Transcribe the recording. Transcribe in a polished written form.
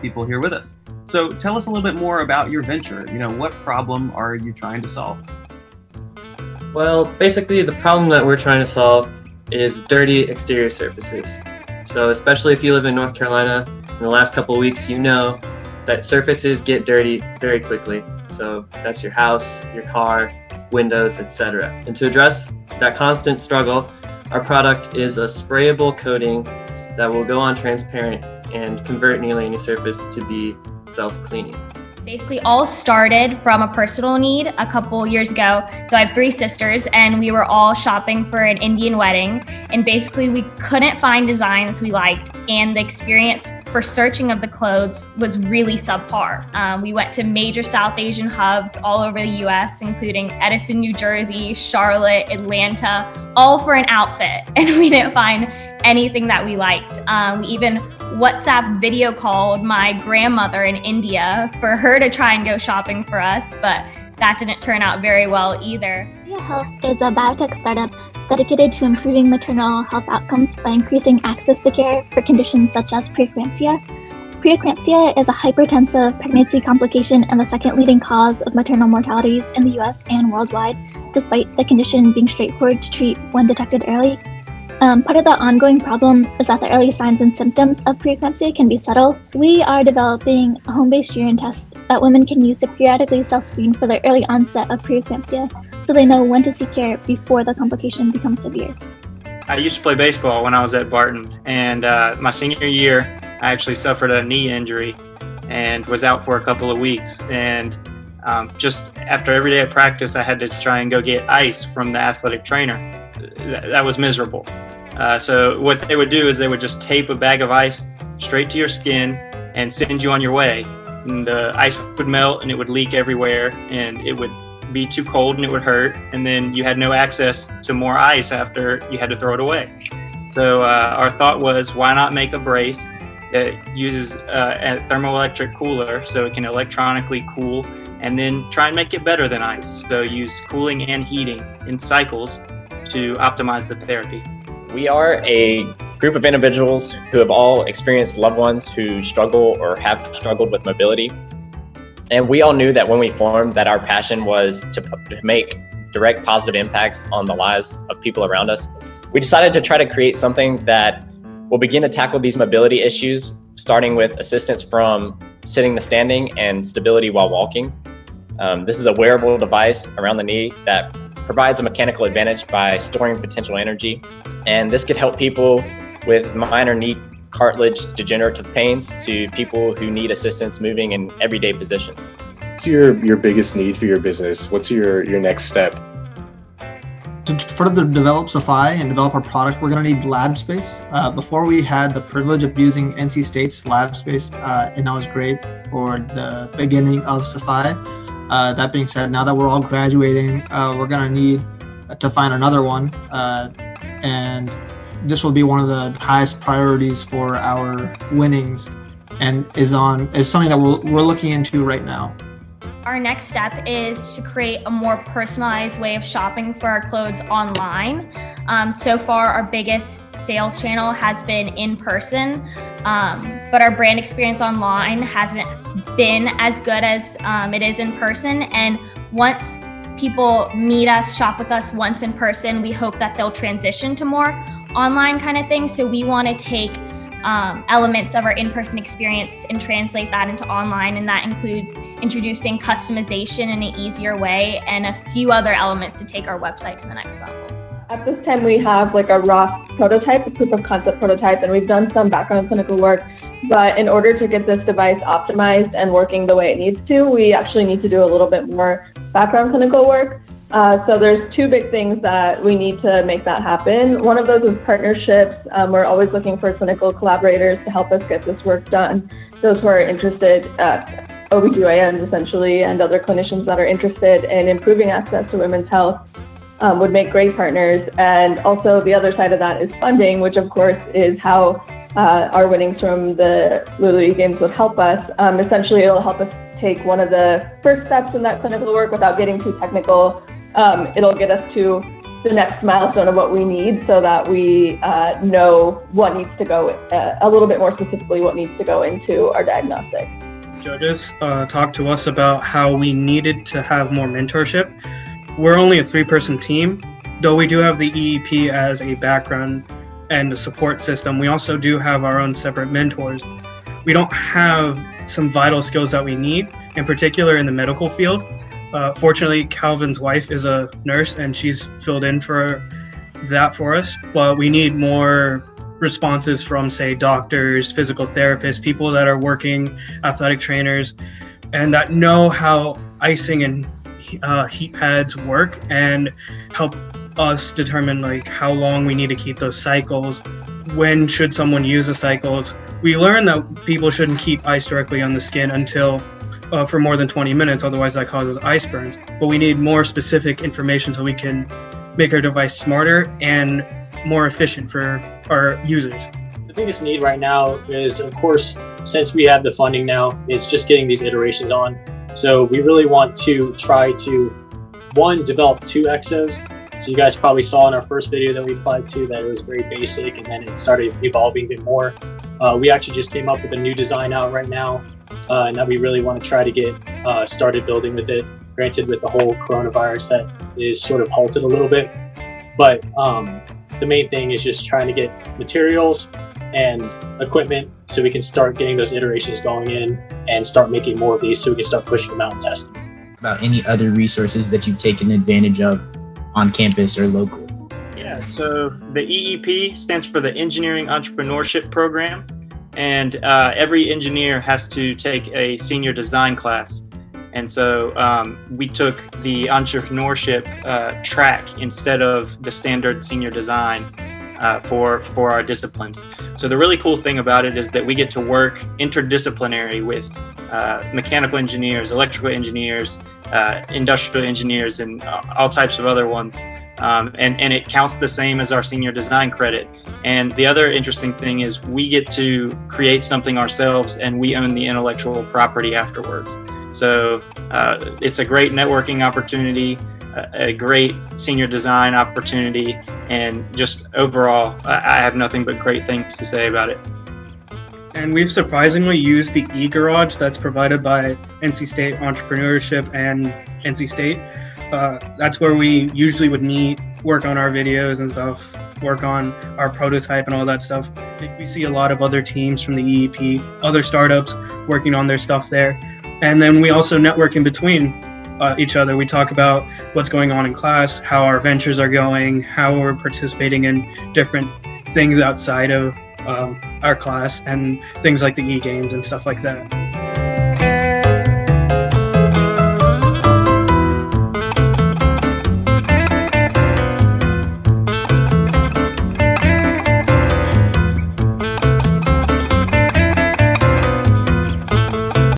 People here with us. So tell us a little bit more about your venture. What problem are you trying to solve? Well, basically the problem that we're trying to solve is dirty exterior surfaces. So especially if you live in North Carolina, in the last couple of weeks, you know that surfaces get dirty very quickly. So that's your house, your car, windows, etc. And to address that constant struggle, our product is a sprayable coating that will go on transparent and convert nearly any surface to be self-cleaning. Basically all started from a personal need a couple years ago. So I have 3 sisters and we were all shopping for an Indian wedding, and basically we couldn't find designs we liked, and the experience for searching of the clothes was really subpar. We went to major South Asian hubs all over the US, including Edison, New Jersey, Charlotte, Atlanta, all for an outfit, and we didn't find anything that we liked. We even WhatsApp video called my grandmother in India for her to try and go shopping for us, but that didn't turn out very well either. Daugherty Health is a biotech startup dedicated to improving maternal health outcomes by increasing access to care for conditions such as preeclampsia. Preeclampsia is a hypertensive pregnancy complication and the second leading cause of maternal mortalities in the US and worldwide, despite the condition being straightforward to treat when detected early. Part of the ongoing problem is that the early signs and symptoms of preeclampsia can be subtle. We are developing a home-based urine test that women can use to periodically self-screen for the early onset of preeclampsia, so they know when to seek care before the complication becomes severe. I used to play baseball when I was at Barton, and my senior year, I actually suffered a knee injury and was out for a couple of weeks. And just after every day of practice, I had to try and go get ice from the athletic trainer. That was miserable. So what they would do is they would just tape a bag of ice straight to your skin and send you on your way. And the ice would melt and it would leak everywhere, and it would be too cold and it would hurt. And then you had no access to more ice after you had to throw it away. So our thought was, why not make a brace that uses a thermoelectric cooler so it can electronically cool, and then try and make it better than ice. So use cooling and heating in cycles to optimize the therapy. We are a group of individuals who have all experienced loved ones who struggle or have struggled with mobility. And we all knew that when we formed that our passion was to make direct positive impacts on the lives of people around us. We decided to try to create something that will begin to tackle these mobility issues starting with assistance from sitting to standing and stability while walking. This is a wearable device around the knee that provides a mechanical advantage by storing potential energy. And this could help people with minor knee cartilage degenerative pains to people who need assistance moving in everyday positions. What's your biggest need for your business? What's your next step? To further develop Safai and develop our product, we're going to need lab space. Before we had the privilege of using NC State's lab space, and that was great for the beginning of Safai. That being said, now that we're all graduating, we're going to need to find another one, and this will be one of the highest priorities for our winnings, and is something that we're looking into right now. Our next step is to create a more personalized way of shopping for our clothes online. So far, our biggest sales channel has been in person, but our brand experience online hasn't been as good as it is in person. And once people meet us, shop with us once in person, we hope that they'll transition to more online kind of thing. So we want to take elements of our in-person experience and translate that into online, and that includes introducing customization in an easier way and a few other elements to take our website to the next level. At this time, we have like a rough prototype, a proof of concept prototype, and we've done some background clinical work. But in order to get this device optimized and working the way it needs to, we actually need to do a little bit more background clinical work. So there's two big things that we need to make that happen. One of those is partnerships. We're always looking for clinical collaborators to help us get this work done. Those who are interested, OBGYNs essentially, and other clinicians that are interested in improving access to women's health would make great partners. And also the other side of that is funding, which of course is how our winnings from the Lulu eGames would help us. Essentially, it'll help us take one of the first steps in that clinical work without getting too technical. It'll get us to the next milestone of what we need so that we know what needs to go, a little bit more specifically what needs to go into our diagnostic. Judges talked to us about how we needed to have more mentorship. We're only a 3-person team, though we do have the EEP as a background and a support system. We also do have our own separate mentors. We don't have some vital skills that we need, in particular in the medical field. Fortunately, Calvin's wife is a nurse and she's filled in for that for us, but we need more responses from, say, doctors, physical therapists, people that are working, athletic trainers, and that know how icing and heat pads work and help us determine like how long we need to keep those cycles. When should someone use the cycles? We learned that people shouldn't keep ice directly on the skin until for more than 20 minutes, otherwise that causes ice burns. But we need more specific information so we can make our device smarter and more efficient for our users. The biggest need right now is, of course, since we have the funding now, is just getting these iterations on. So we really want to try to, one, develop 2 exos. So you guys probably saw in our first video that we applied to that it was very basic and then it started evolving a bit more. We actually just came up with a new design out right now and that we really want to try to get started building with it. Granted, with the whole coronavirus that is sort of halted a little bit. But the main thing is just trying to get materials and equipment so we can start getting those iterations going in and start making more of these so we can start pushing them out and testing. About any other resources that you've taken advantage of on campus or locally? Yeah, so the EEP stands for the Engineering Entrepreneurship Program, and every engineer has to take a senior design class. And so we took the entrepreneurship track instead of the standard senior design for our disciplines. So the really cool thing about it is that we get to work interdisciplinary with mechanical engineers, electrical engineers, industrial engineers, and all types of other ones. And it counts the same as our senior design credit. And the other interesting thing is we get to create something ourselves and we own the intellectual property afterwards. So it's a great networking opportunity, a great senior design opportunity, and just overall, I have nothing but great things to say about it. And we've surprisingly used the e-garage that's provided by NC State Entrepreneurship and NC State. That's where we usually would meet, work on our videos and stuff work on our prototype and all that stuff. We see a lot of other teams from the EEP, other startups working on their stuff there. And then we also network in between each other. We talk about what's going on in class, how our ventures are going, how we're participating in different things outside of our class, and things like the eGames and stuff like that.